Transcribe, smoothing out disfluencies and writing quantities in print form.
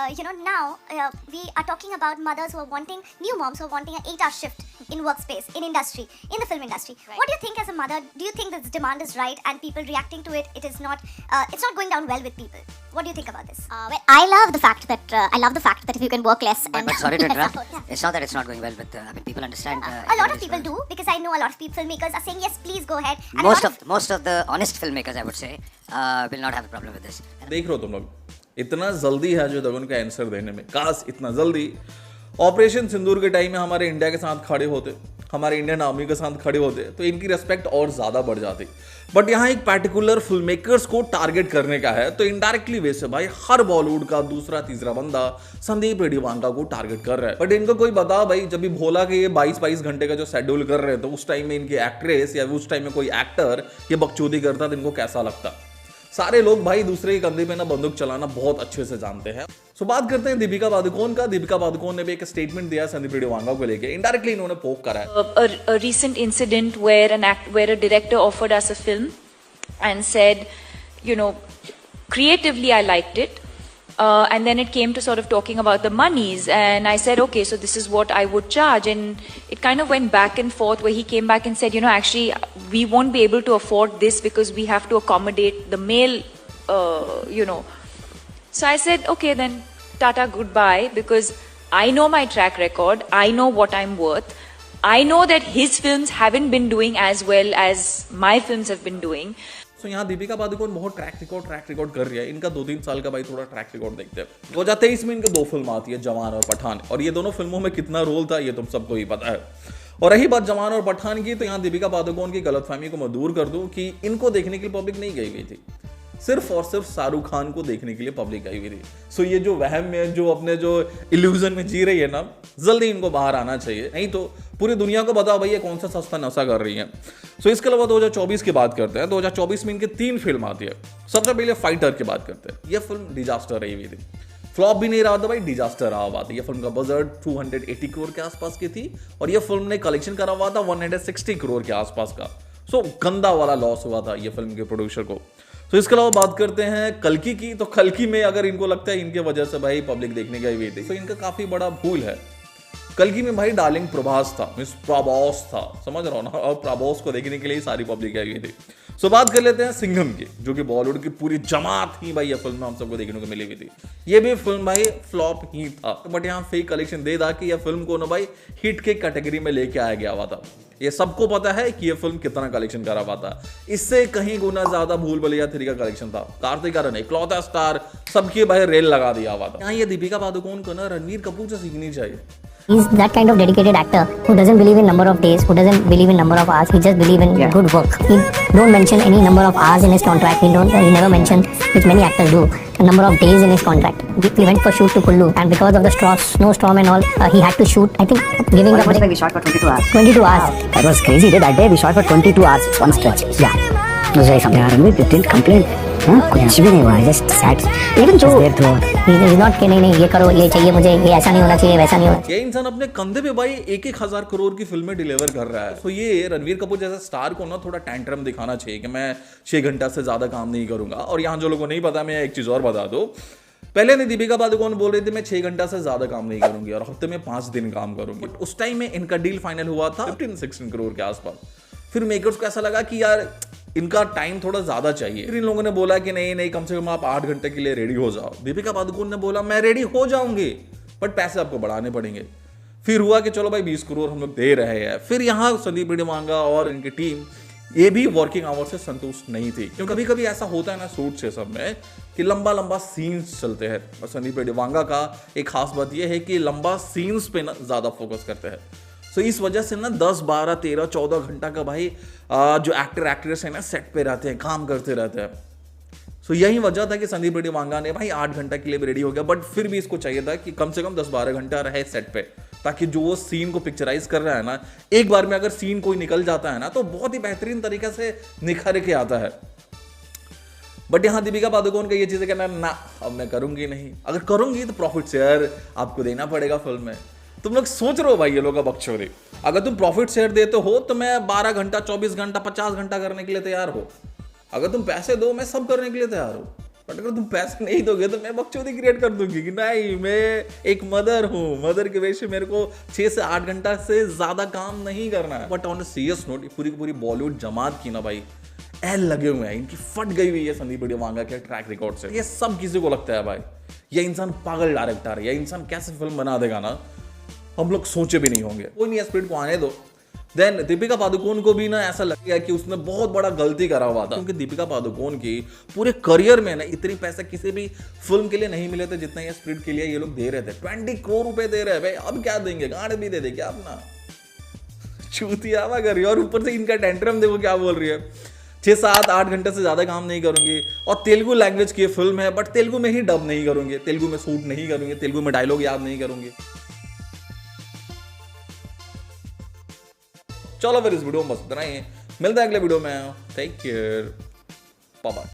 Now we are talking about mothers who are wanting, new moms who are wanting an 8-hour shift in workspace, in industry, in the film industry. Right. What do you think as a mother? Do you think this demand is right and people reacting to it? It's not going down well with people. What do you think about this? Well, I love the fact that if you can work less. But sorry to interrupt. It's not that it's not going well with. People understand. A lot of people do, because I know a lot of filmmakers are saying yes, please go ahead. And most of the honest filmmakers, I would say, will not have a problem with this. देख रहे हो तुम लोग, इतना जल्दी है जो दगन का आंसर देने में, काश इतना जल्दी ऑपरेशन सिंदूर के टाइम में हमारे इंडिया के साथ खड़े होते, हमारे इंडियन आर्मी के साथ खड़े होते तो इनकी रिस्पेक्ट और ज़्यादा बढ़ जाती। बट यहाँ एक पर्टिकुलर फिल्म मेकर्स को टारगेट करने का है, तो इनडायरेक्टली वे से भाई हर बॉलीवुड का दूसरा तीसरा बंदा संदीप रेड्डी वांगा को टारगेट कर रहा है। बट इनको कोई बता भाई, जब भी भोला के ये 22-22 घंटे का जो शेड्यूल कर रहे हैं, तो उस टाइम में इनकी एक्ट्रेस या उस टाइम में कोई एक्टर ये बकचोदी करता तो इनको कैसा लगता। सारे लोग भाई दूसरे के कंधे पे ना बंदूक चलाना बहुत अच्छे से जानते हैं। सो बात करते हैं दीपिका पादुकोण का। दीपिका पादुकोण ने भी एक स्टेटमेंट दिया संदीप रेड्डी वांगा को लेके, इनडायरेक्टली इन्होंने पोक करा है। A recent incident where a director offered us a film and said, creatively I liked it, and then it came to sort of talking about the monies, and I said, okay, so this is what I would charge, and it kind of went back and forth where he came back and said, actually we won't be able to afford this because we have to accommodate the male, So I said, okay, then tata goodbye, because I know my track record, I know what I'm worth, I know that his films haven't been doing as well as my films have been doing. तो यहाँ दीपिका पादुकोण बहुत track record कर रही है। इनका 2-3 साल का भाई थोड़ा ट्रैक रिकॉर्ड देखते हैं। 2023 में इनके 2 फिल्म आती है, जवान और पठान, और ये दोनों फिल्मों में कितना रोल था ये तुम सबको ही पता है। और रही बात जवान और पठान की, तो यहाँ दीपिका पादुकोण की गलतफहमी को मैं दूर कर दूं कि इनको देखने के लिए पब्लिक नहीं गई हुई थी, सिर्फ और सिर्फ शाहरुख खान को देखने के लिए पब्लिक आई हुई थी। सो ये जो वहम में, जो अपने जो इल्यूजन में जी रही है ना, जल्दी इनको बाहर आना चाहिए, नहीं तो पूरी दुनिया को बताओ भाई ये कौन सा सस्ता नशा कर रही है। सो इसके अलावा 2024 की बात करते हैं। 2024 में इनके 3 फिल्म आती है। सबसे पहले फाइटर की बात करते हैं। ये फिल्म डिजास्टर रही हुई थी, फ्लॉप भी नहीं रहा था भाई, डिजास्टर रहा हुआ था। ये फिल्म का बजट 280 करोड़ के आसपास की थी, और ये फिल्म ने कलेक्शन करा हुआ था 160 करोड़ के आसपास का। सो गंदा वाला लॉस हुआ था ये फिल्म के प्रोड्यूसर को। तो इसके अलावा बात करते हैं कल्कि की। तो कल्कि में अगर इनको लगता है इनके वजह से भाई पब्लिक देखने गई हुई थी, तो इनका काफी बड़ा भूल है। कल्कि में भाई डार्लिंग प्रभास था, मिस प्रभास था, समझ रहा हो ना, और प्रभास को देखने के लिए सारी पब्लिक आई हुई थी। सो बात कर लेते हैं सिंघम की, जो कि बॉलीवुड की पूरी जमात ही भाई ये फिल्म हम सबको देखने को मिली हुई थी। ये भी फिल्म भाई फ्लॉप ही था, बट यहाँ फेक कलेक्शन दे दा कि यह फिल्म को ना भाई हिट के कैटेगरी में लेके आया गया हुआ था। ये सबको पता है कि ये फिल्म कितना कलेक्शन करा हुआ था, इससे कहीं गुना ज्यादा भूल भुलैया 3 का कलेक्शन था। कार्तिक आर्यन इकलौता स्टार, सबके भाई रेल लगा दिया हुआ था। यहाँ ये दीपिका पादुकोण को ना रणवीर कपूर से सीखनी चाहिए। He's that kind of dedicated actor who doesn't believe in number of days, who doesn't believe in number of hours. He just believe in good work. He don't mention any number of hours in his contract. He never mentioned, which many actors do, a number of days in his contract. We went for shoot to Kullu, and because of the snowstorm and all, he had to shoot. I think giving up. We shot for 22 hours. 22 hours. That was crazy. That day we shot for 22 hours, one stretch. Yeah. It was very something. We didn't complain. कुछ भी नहीं हुआ, just sat. Even though he's not कि नहीं ये करो, ये चाहिए मुझे, ये ऐसा नहीं होना चाहिए, वैसा नहीं होना। ये इंसान अपने कंधे पे भाई 1,000 करोड़ की फिल्में डिलीवर कर रहा है। तो ये रणवीर कपूर जैसे स्टार को ना थोड़ा टैंट्रम दिखाना चाहिए कि मैं 6 घंटा से ज्यादा काम नहीं करूंगा। और यहाँ जो लोगों को नहीं पता, मैं एक चीज और बता दूं, पहले ने दीपिका पादुकोण बोल रही थी मैं 6 घंटा से ज्यादा काम नहीं करूंगी और हफ्ते में 5 दिन काम करूंगी। उस टाइम में इनका डील फाइनल हुआ था 15-16 करोड़ के आसपास। फिर मेकर्स को ऐसा लगा कि यार इनका टाइम थोड़ा ज्यादा चाहिए। फिर इन लोगों ने बोला कि नहीं कम से कम आप 8 घंटे के लिए रेडी हो जाओ। दीपिका पादुकोण ने बोला मैं रेडी हो जाऊंगी, बट पैसे आपको बढ़ाने पड़ेंगे। फिर हुआ कि चलो भाई 20 करोड़ हम लोग दे रहे हैं। फिर यहाँ संदीप रेड्डी वांगा और इनकी टीम ये भी वर्किंग आवर से संतुष्ट नहीं थी, क्योंकि कभी कभी ऐसा होता है ना शूट से सब में कि लंबा सीन्स चलते हैं, और संदीप रेड्डी वांगा का एक खास बात यह है कि लंबा सीन्स पे ना ज्यादा फोकस करते हैं। सो इस वजह से ना 10, 12, 13, 14 घंटा का भाई जो एक्टर एक्ट्रेस है ना सेट पे रहते हैं, काम करते रहते हैं। सो यही वजह था कि संदीप रेड्डी वांगा ने भाई 8 घंटा के लिए भी रेडी हो गया, बट फिर भी इसको चाहिए था कि कम से कम 10-12 घंटा रहे सेट पे, ताकि जो वो सीन को पिक्चराइज कर रहा है ना, एक बार में अगर सीन कोई निकल जाता है ना तो बहुत ही बेहतरीन तरीके से निखर के आता है। बट यहाँ दीपिका पादुकोण का ये चीज़ कहना ना, अब मैं करूंगी नहीं, अगर करूंगी तो प्रॉफिट शेयर आपको देना पड़ेगा फिल्म में। तुम लोग सोच रहे हो भाई ये लोग का बकचोदी, अगर तुम प्रॉफिट शेयर देते हो तो मैं 12 घंटा 24 घंटा 50 घंटा करने के लिए तैयार हो। अगर तुम पैसे दो मैं सब करने के लिए तैयार हूँ, बट अगर तुम पैसे नहीं दोगे तो मैं बकचोदी क्रिएट कर दूंगी कि नहीं मैं एक मदर हूँ, मदर के वजह से मेरे को 6 से 8 घंटा से ज्यादा काम नहीं करना है। But on a serious note, पूरी की पूरी बॉलीवुड जमात की ना भाई एल लगे हुए हैं, इनकी फट गई हुई है संदीप वांगा के ट्रैक रिकॉर्ड से। ये सब किसी को लगता है भाई ये इंसान पागल डायरेक्टर है, ये इंसान कैसे फिल्म बना देगा ना, हम लोग सोचे भी नहीं होंगे। कोई नहीं, स्प्रिट को आने दो। देन दीपिका पादुकोण को भी ना ऐसा लगेगा कि उसने बहुत बड़ा गलती करा हुआ था, क्योंकि दीपिका पादुकोण की पूरे करियर में ना इतनी पैसे किसी भी फिल्म के लिए नहीं मिले थे जितना ये स्प्रिट के लिए ये लोग दे रहे थे। 20 करोड़ रुपए दे रहे हैं भाई, अब क्या देंगे, गाड़ भी दे दे क्या अपना चूतियावा कर रही है। और ऊपर से इनका टेंट्रम देखो क्या बोल रही है, 6, 7, 8 घंटे से ज्यादा काम नहीं करूंगी, और तेलुगु लैंग्वेज की फिल्म है बट तेलुगु में ही डब नहीं करूंगी, तेलुगु में शूट नहीं करूंगी, तेलुगु में डायलॉग याद नहीं करूंगी। चलो फिर इस वीडियो में बस इतना ही, मिलते हैं अगले वीडियो में। Take care, bye bye.